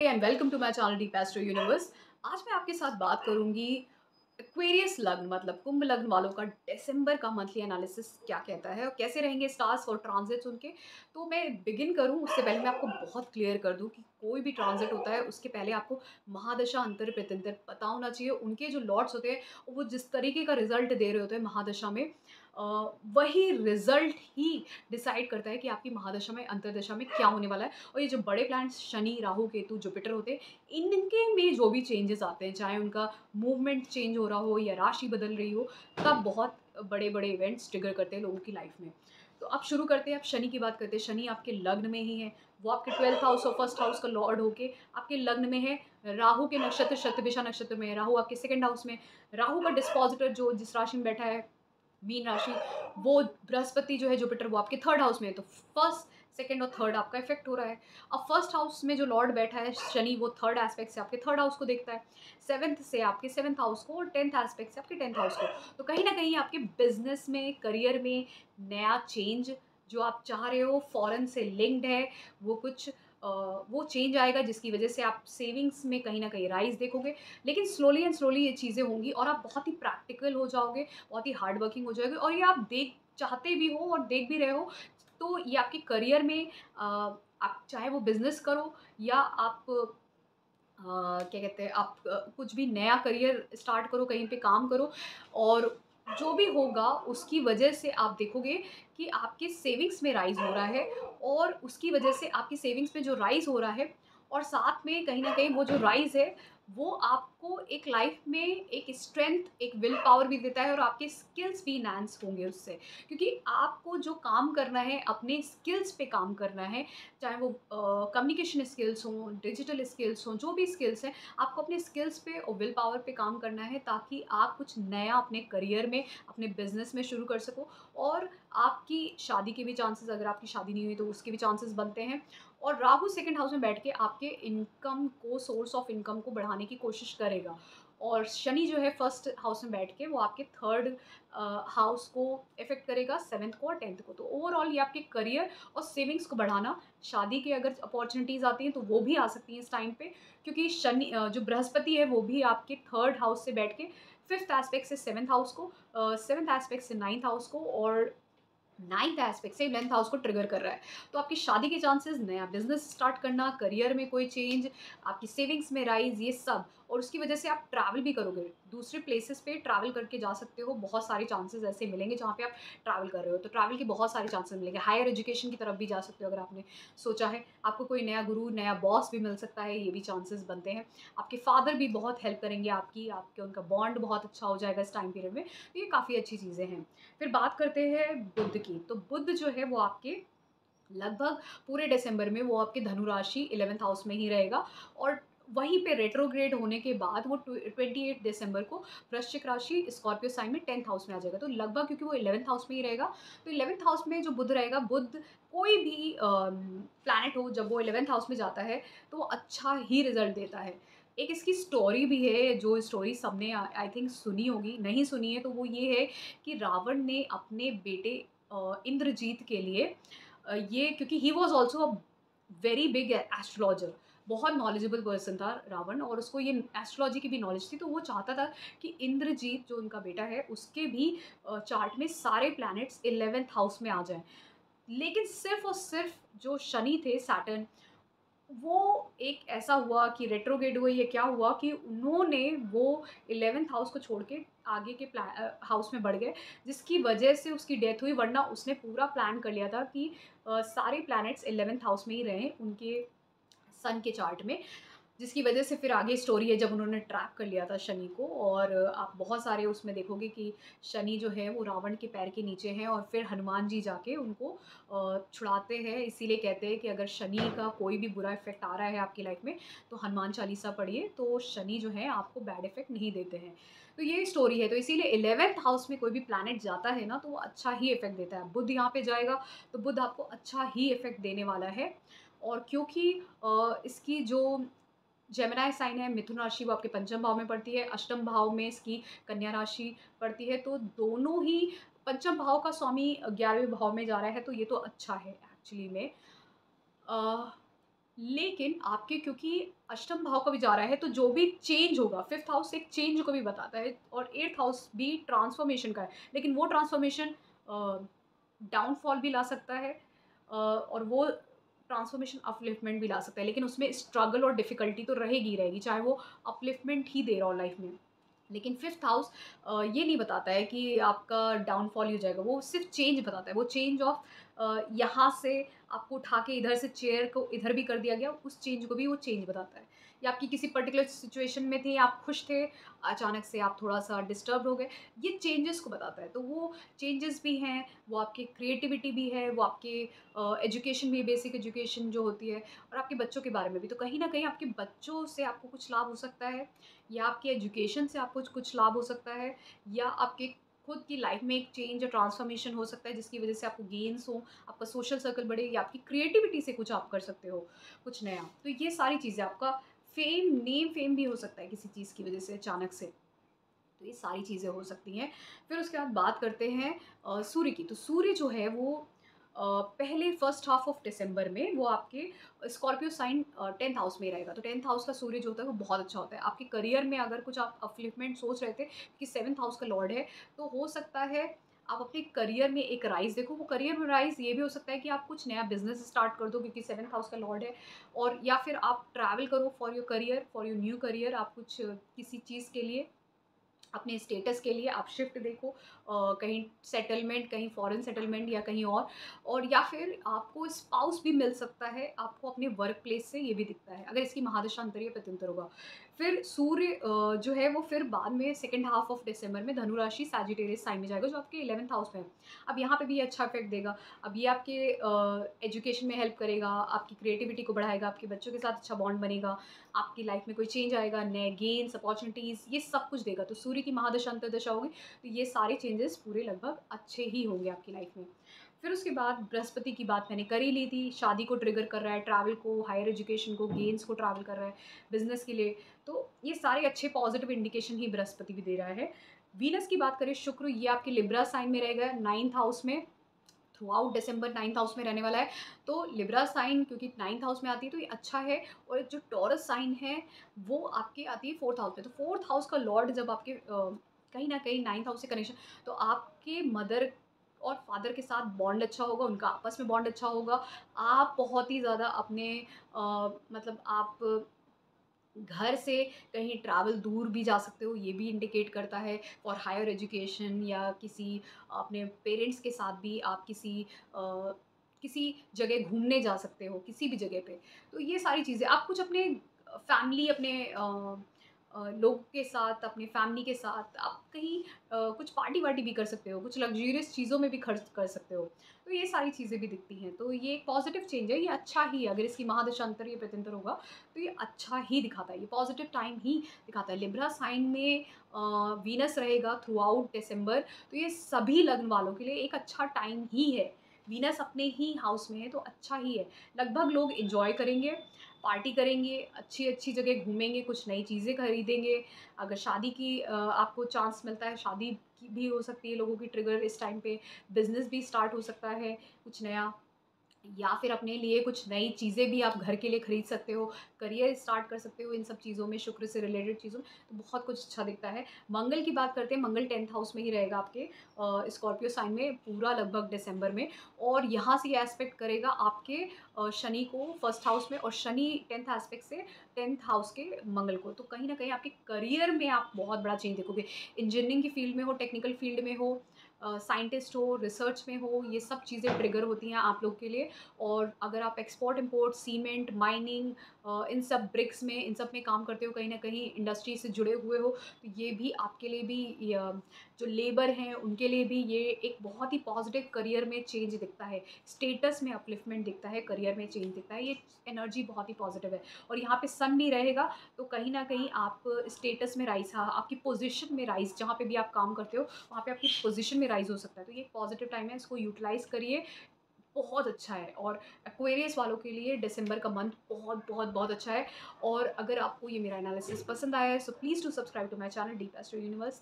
And welcome to my channel deep astro universe. आज मैं आपके साथ बात करूंगी एक्वेरियस लग्न मतलब कुंभ लग्न वालों का दिसंबर का मंथली एनालिसिस क्या कहता है और कैसे रहेंगे स्टार्स और ट्रांजिट्स उनके। तो मैं बिगिन करूं उससे पहले मैं आपको बहुत क्लियर कर दूं कि कोई भी ट्रांजिट होता है उसके पहले आपको महादशा अंतर प्रत्यंतर पता होना चाहिए। उनके जो लॉर्ड्स होते हैं वो जिस तरीके का रिजल्ट दे रहे होते हैं महादशा में, वही रिजल्ट ही डिसाइड करता है कि आपकी महादशा में अंतरदशा में क्या होने वाला है। और ये जो बड़े प्लैनेट्स शनि राहु केतु जुपिटर होते हैं, इनके में जो भी चेंजेस आते हैं, चाहे उनका मूवमेंट चेंज हो रहा हो या राशि बदल रही हो, तब बहुत बड़े बड़े इवेंट्स ट्रिगर करते हैं लोगों की लाइफ में। तो अब शुरू करते हैं। अब शनि की बात करते हैं। शनि आपके लग्न में ही है, वो आपके 12th हाउस और फर्स्ट हाउस का लॉर्ड होके आपके लग्न में है। राहु के नक्षत्र शतभिषा नक्षत्र में है, राहु आपके सेकंड हाउस में। राहु का डिस्पोजिटर जो जिस राशि में बैठा है, मीन राशि, वो बृहस्पति जो है जुपिटर, वो आपके थर्ड हाउस में है। तो फर्स्ट सेकंड और थर्ड आपका इफेक्ट हो रहा है। अब फर्स्ट हाउस में जो लॉर्ड बैठा है शनि, वो थर्ड एस्पेक्ट से आपके थर्ड हाउस को देखता है, सेवन्थ से आपके सेवन्थ हाउस को, और टेंथ एस्पेक्ट से आपके टेंथ हाउस को। तो कहीं ना कहीं आपके बिजनेस में, करियर में नया चेंज जो आप चाह रहे हो, फॉरेन से लिंक्ड है, वो कुछ वो चेंज आएगा जिसकी वजह से आप सेविंग्स में कहीं ना कहीं राइज देखोगे। लेकिन स्लोली एंड स्लोली ये चीज़ें होंगी और आप बहुत ही प्रैक्टिकल हो जाओगे, बहुत ही हार्ड वर्किंग हो जाएगी। और ये आप देख चाहते भी हो और देख भी रहे हो, तो ये आपके करियर में आप चाहे वो बिजनेस करो या आप क्या कहते हैं, आप कुछ भी नया करियर स्टार्ट करो, कहीं पे काम करो, और जो भी होगा उसकी वजह से आप देखोगे कि आपके सेविंग्स में राइज हो रहा है। और उसकी वजह से आपकी सेविंग्स में जो राइज हो रहा है, और साथ में कहीं ना कहीं वो जो राइज है वो आपको एक लाइफ में एक स्ट्रेंथ, एक विल पावर भी देता है, और आपके स्किल्स भी इनहांस होंगे उससे। क्योंकि आपको जो काम करना है, अपने स्किल्स पे काम करना है, चाहे वो कम्युनिकेशन स्किल्स हों, डिजिटल स्किल्स हों, जो भी स्किल्स हैं, आपको अपने स्किल्स पे और विल पावर पे काम करना है, ताकि आप कुछ नया अपने करियर में, अपने बिजनेस में शुरू कर सको। और आपकी शादी के भी चांसेस, अगर आपकी शादी नहीं हुई तो उसके भी चांसेस बनते हैं। और राहु सेकंड हाउस में बैठ के आपके इनकम को, सोर्स ऑफ इनकम को बढ़ाने की कोशिश करेगा। और शनि जो है फर्स्ट हाउस में बैठ के वो आपके थर्ड हाउस को इफेक्ट करेगा, सेवन्थ को और टेंथ को। तो ओवरऑल ये आपके करियर और सेविंग्स को बढ़ाना, शादी के अगर अपॉर्चुनिटीज़ आती हैं तो वो भी आ सकती हैं इस टाइम पे। क्योंकि शनि जो बृहस्पति है वो भी आपके थर्ड हाउस से बैठ के फिफ्थ एस्पेक्ट से सेवन्थ हाउस को, सेवन्थ एस्पेक्ट से नाइन्थ हाउस को, और नाइन्थ एस्पेक्ट से 11th हाउस को ट्रिगर कर रहा है। तो आपकी शादी के चांसेस, नया बिजनेस स्टार्ट करना, करियर में कोई चेंज, आपकी सेविंग्स में राइज, ये सब। और उसकी वजह से आप ट्रैवल भी करोगे, दूसरे प्लेसेस पे ट्रैवल करके जा सकते हो। बहुत सारे चांसेस ऐसे मिलेंगे जहाँ पे आप ट्रैवल कर रहे हो, तो ट्रैवल के बहुत सारे चांसेस मिलेंगे। हायर एजुकेशन की तरफ भी जा सकते हो अगर आपने सोचा है। आपको कोई नया गुरु, नया बॉस भी मिल सकता है, ये भी चांसेस बनते हैं। आपके फादर भी बहुत हेल्प करेंगे आपकी, आपके उनका बॉन्ड बहुत अच्छा हो जाएगा इस टाइम पीरियड में। तो ये काफ़ी अच्छी चीज़ें हैं। फिर बात करते हैं बुध की। तो बुध जो है वो आपके लगभग पूरे दिसंबर में वो आपके धनु राशि 11th हाउस में ही रहेगा। और वहीं पे रेट्रोग्रेड होने के बाद वो 28 दिसंबर को वृश्चिक राशि स्कॉर्पियो साइन में 10th हाउस में आ जाएगा। तो लगभग क्योंकि वो 11th हाउस में ही रहेगा, तो 11th हाउस में जो बुध रहेगा, बुध कोई भी प्लैनेट हो, जब वो 11th हाउस में जाता है तो वो अच्छा ही रिजल्ट देता है। एक इसकी स्टोरी भी है, जो स्टोरी सबने आई थिंक सुनी होगी, नहीं सुनी है तो वो ये है कि रावण ने अपने बेटे इंद्रजीत के लिए ये, क्योंकि he was also a very big astrologer, बहुत नॉलेजेबल पर्सन था रावण, और उसको ये एस्ट्रोलॉजी की भी नॉलेज थी। तो वो चाहता था कि इंद्रजीत जो उनका बेटा है उसके भी चार्ट में सारे प्लैनेट्स 11th हाउस में आ जाएं। लेकिन सिर्फ और सिर्फ जो शनि थे, सैटर्न, वो एक ऐसा हुआ कि रेट्रोग्रेड हुए, ये क्या हुआ कि उन्होंने वो 11th हाउस को छोड़ के आगे के हाउस में बढ़ गए, जिसकी वजह से उसकी डेथ हुई। वरना उसने पूरा प्लान कर लिया था कि सारे प्लैनेट्स 11th हाउस में ही रहें उनके सन के चार्ट में। जिसकी वजह से फिर आगे स्टोरी है, जब उन्होंने ट्रैप कर लिया था शनि को। और आप बहुत सारे उसमें देखोगे कि शनि जो है वो रावण के पैर के नीचे हैं, और फिर हनुमान जी जाके उनको छुड़ाते हैं। इसीलिए कहते हैं कि अगर शनि का कोई भी बुरा इफेक्ट आ रहा है आपकी लाइफ में, तो हनुमान चालीसा पढ़िए, तो शनि जो है आपको बैड इफेक्ट नहीं देते हैं। तो ये स्टोरी है। तो इसीलिए 11th हाउस में कोई भी प्लैनेट जाता है ना, तो वो अच्छा ही इफेक्ट देता है। बुध यहाँ पे जाएगा तो बुध आपको अच्छा ही इफेक्ट देने वाला है। और क्योंकि इसकी जो जेमिनी साइन है, मिथुन राशि, वो आपके पंचम भाव में पड़ती है, अष्टम भाव में इसकी कन्या राशि पड़ती है। तो दोनों ही, पंचम भाव का स्वामी 11वें भाव में जा रहा है, तो ये तो अच्छा है एक्चुअली में। लेकिन आपके क्योंकि अष्टम भाव का भी जा रहा है, तो जो भी चेंज होगा, 5th हाउस एक चेंज को भी बताता है और 8th हाउस भी ट्रांसफॉर्मेशन का है। लेकिन वो ट्रांसफॉर्मेशन डाउनफॉल भी ला सकता है और वो ट्रांसफॉर्मेशन अपलिफ्टमेंट भी ला सकता है। लेकिन उसमें स्ट्रगल और डिफ़िकल्टी तो रहेगी ही रहेगी, चाहे वो अपलिफ्टमेंट ही दे रहा हो लाइफ़ में। लेकिन 5th हाउस ये नहीं बताता है कि आपका डाउनफॉल ही हो जाएगा, वो सिर्फ़ चेंज बताता है। वो चेंज ऑफ यहाँ से आपको उठा के इधर से चेयर को इधर भी कर दिया गया, उस चेंज को भी वो चेंज बताता है। या आपकी किसी पर्टिकुलर सिचुएशन में थे, आप खुश थे, अचानक से आप थोड़ा-सा डिस्टर्ब्ड हो गए, ये चेंजेस को बताता है। तो वो चेंजेस भी हैं, वो आपकी क्रिएटिविटी भी है, वो आपके एजुकेशन भी, बेसिक एजुकेशन जो होती है और आपके बच्चों के बारे में भी। तो कहीं न कहीं आपके बच्चों से आपको कुछ लाभ हो सकता है या आपके एजुकेशन से आपको कुछ लाभ हो सकता है या आपके खुद की लाइफ में एक चेंज और ट्रांसफॉर्मेशन हो सकता है जिसकी वजह से आपको गेन्स हो, आपका सोशल सर्कल बढ़े या आपकी क्रिएटिविटी से कुछ आप कर सकते हो, कुछ नया। तो ये सारी चीज़ें आपका फेम भी हो सकता है किसी चीज़ की वजह से अचानक से। तो ये सारी चीज़ें हो सकती हैं। फिर उसके बाद बात करते हैं सूर्य की। तो सूर्य जो है वो पहले फर्स्ट हाफ ऑफ दिसंबर में वो आपके स्कॉर्पियो साइन 10th हाउस में ही रहेगा। तो 10th हाउस का सूर्य जो होता है वो बहुत अच्छा होता है। आपके करियर में अगर कुछ आप अपलिफ्टमेंट सोच रहे थे कि 7th हाउस का लॉर्ड है, तो हो सकता है आप अपने करियर में एक राइज़ देखो। वो करियर में राइज़ ये भी हो सकता है कि आप कुछ नया बिज़नेस स्टार्ट कर दो क्योंकि 7th हाउस का लॉर्ड है और या फिर आप ट्रैवल करो for your career, for your new career. आप कुछ किसी चीज़ के लिए अपने स्टेटस के लिए आप शिफ्ट देखो कहीं सेटलमेंट, कहीं फॉरेन सेटलमेंट या कहीं और या फिर आपको स्पाउस भी मिल सकता है आपको अपने वर्क प्लेस से, ये भी दिखता है अगर इसकी महादशांतर या प्रत्यंतर होगा। फिर सूर्य जो है वो फिर बाद में सेकंड हाफ ऑफ दिसंबर में धनु राशि सैजिटेरियस साइन में जाएगा जो आपके 11th हाउस में है। अब यहाँ पे भी ये अच्छा इफेक्ट देगा। अब ये आपके एजुकेशन में हेल्प करेगा, आपकी क्रिएटिविटी को बढ़ाएगा, आपके बच्चों के साथ अच्छा बॉन्ड बनेगा, आपकी लाइफ में कोई चेंज आएगा, नए गेन्स, अपॉर्चुनिटीज़, ये सब कुछ देगा। तो सूर्य की महादशा अंतर्दशा होगी, तो ये सारे चेंजेस पूरे लगभग अच्छे ही होंगे आपकी लाइफ में। फिर उसके बाद बृहस्पति की बात मैंने कर ही ली थी, शादी को ट्रिगर कर रहा है, ट्रैवल को, हायर एजुकेशन को, गेन्स को ट्रैवल कर रहा है, बिज़नेस के लिए। तो ये सारे अच्छे पॉजिटिव इंडिकेशन ही बृहस्पति भी दे रहा है। वीनस की बात करें, शुक्र ये आपके लिब्रा साइन में रहेगा 9th हाउस में। थ्रू आउट दिसंबर 9th हाउस में रहने वाला है। तो लिब्रा साइन क्योंकि 9th हाउस में आती है तो ये अच्छा है। और जो टॉरस साइन है वो आपके आती है 4th हाउस में। तो 4th हाउस का लॉर्ड जब आपके कहीं ना कहीं 9th हाउस से कनेक्शन, तो आपके मदर और फादर के साथ बॉन्ड अच्छा होगा, उनका आपस में बॉन्ड अच्छा होगा। आप बहुत ही ज़्यादा अपने मतलब आप घर से कहीं ट्रैवल दूर भी जा सकते हो, ये भी इंडिकेट करता है फॉर हायर एजुकेशन या किसी अपने पेरेंट्स के साथ भी आप किसी जगह घूमने जा सकते हो, किसी भी जगह पे। तो ये सारी चीज़ें आप कुछ अपने फैमिली अपने लोग के साथ, अपने फैमिली के साथ आप कहीं कुछ पार्टी वार्टी भी कर सकते हो, कुछ लग्जरियस चीज़ों में भी खर्च कर सकते हो। तो ये सारी चीज़ें भी दिखती हैं। तो ये एक पॉजिटिव चेंज है, ये अच्छा ही है। अगर इसकी महादशांतर या प्रत्यंतर होगा तो ये अच्छा ही दिखाता है, ये पॉजिटिव टाइम ही दिखाता है। लिब्रा साइन में वीनस रहेगा थ्रू आउट दिसंबर, तो ये सभी लग्न वालों के लिए एक अच्छा टाइम ही है। वीनस अपने ही हाउस में है तो अच्छा ही है। लगभग लोग एंजॉय करेंगे, पार्टी करेंगे, अच्छी-अच्छी जगह घूमेंगे, कुछ नई चीज़ें खरीदेंगे। अगर शादी की आपको चांस मिलता है, शादी की भी हो सकती है लोगों की ट्रिगर इस टाइम पे, बिज़नेस भी स्टार्ट हो सकता है कुछ नया। या फिर अपने लिए कुछ नई चीज़ें भी आप घर के लिए खरीद सकते हो, करियर स्टार्ट कर सकते हो इन सब चीज़ों में, शुक्र से रिलेटेड चीज़ों में, तो बहुत कुछ अच्छा दिखता है। मंगल की बात करते हैं, मंगल 10th हाउस में ही रहेगा आपके स्कॉर्पियो साइन में पूरा लगभग दिसंबर में और यहाँ से ये एस्पेक्ट करेगा आपके शनि को फर्स्ट हाउस में और शनि 10th एस्पेक्ट से 10th हाउस के मंगल को। तो कहीं न कहीं आपके करियर में आप बहुत बड़ा चेंज देखोगे। इंजीनियरिंग की फील्ड में हो, टेक्निकल फील्ड में हो, साइंटिस्ट हो, रिसर्च में हो, ये सब चीज़ें ट्रिगर होती हैं आप लोग के लिए। और अगर आप एक्सपोर्ट इम्पोर्ट, सीमेंट, माइनिंग इन सब ब्रिक्स में, इन सब में काम करते हो, कहीं न कहीं इंडस्ट्री से जुड़े हुए हो, तो ये भी आपके लिए भी जो लेबर हैं उनके लिए भी ये एक बहुत ही पॉजिटिव करियर में चेंज दिखता है। स्टेटस में अपलिफ्टमेंट दिखता है, करियर में चेंज दिखता है, ये एनर्जी बहुत ही पॉजिटिव है। और यहाँ पे सन भी रहेगा तो कहीं न कहीं आप स्टेटस में राइज़, हाँ, आपकी पोज़ीशन में राइज़, जहाँ पे भी आप काम करते हो, वहाँ पे आपकी पोज़ीशन में राइज़ हो सकता है। तो ये एक पॉजिटिव टाइम है, इसको यूटिलाइज़ करिए, बहुत अच्छा है। और एक्वेरियस वालों के लिए दिसंबर का मंथ बहुत बहुत बहुत अच्छा है। और अगर आपको ये मेरा एनालिसिस पसंद आया है so please to subscribe to my channel deep astro universe.